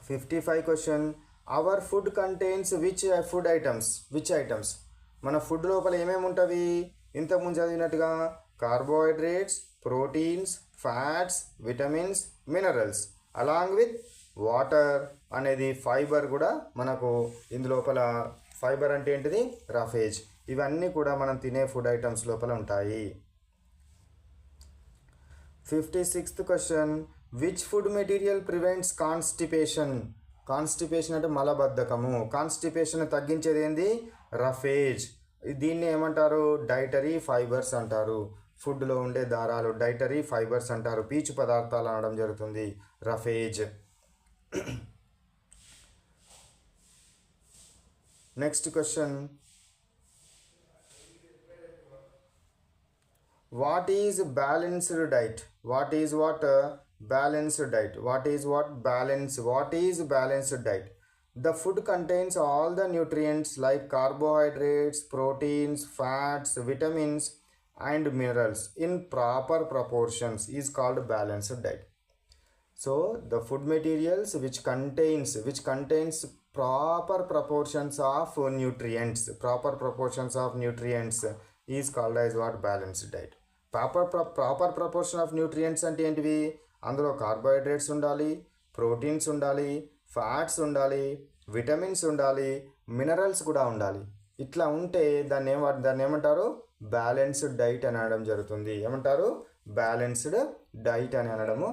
55 question, our food contains which items మన food లోపల ఏమేమి ఉంటుంది? ఇంతకుముందు చదివినట్టుగా carbohydrates, proteins, fats, vitamins, minerals along with water అనేది ఫైబర్ కూడా మనకు ఇందులోపల. ఫైబర్ అంటే ఏంటిది? రఫేజ్. ఇవన్నీ కూడా మనం తినే ఫుడ్ ఐటమ్స్ లోపల ఉంటాయి. 56th question, which food material prevents constipation? Constipation అంటే మలబద్ధకము. కాన్స్టిపేషన్ తగ్గించేది ఏంది? రఫేజ్. దీన్ని ఏమంటారు? డైటరీ ఫైబర్స్ అంటారు. ఫుడ్లో ఉండే దారాలు డైటరీ ఫైబర్స్ అంటారు. పీచు పదార్థాలు అనడం జరుగుతుంది roughage. Next question, what is balanced diet? What is balanced diet? The food contains all the nutrients like carbohydrates, proteins, fats, vitamins and minerals in proper proportions is called balanced diet. So the food materials which contains proper proportions of nutrients is called as what? Balanced diet. Proper proportion of nutrients అంటే ఏంటివి? అందులో carbohydrates ఉండాలి, proteins ఉండాలి, fats ఉండాలి, vitamins ఉండాలి, minerals కూడా ఉండాలి. ఇట్లా ఉంటే దాన్ని ఏమంటారు? బ్యాలెన్స్డ్ డైట్ అని అనడం జరుగుతుంది. ఏమంటారు? బ్యాలెన్స్డ్ డైట్ అని అనడము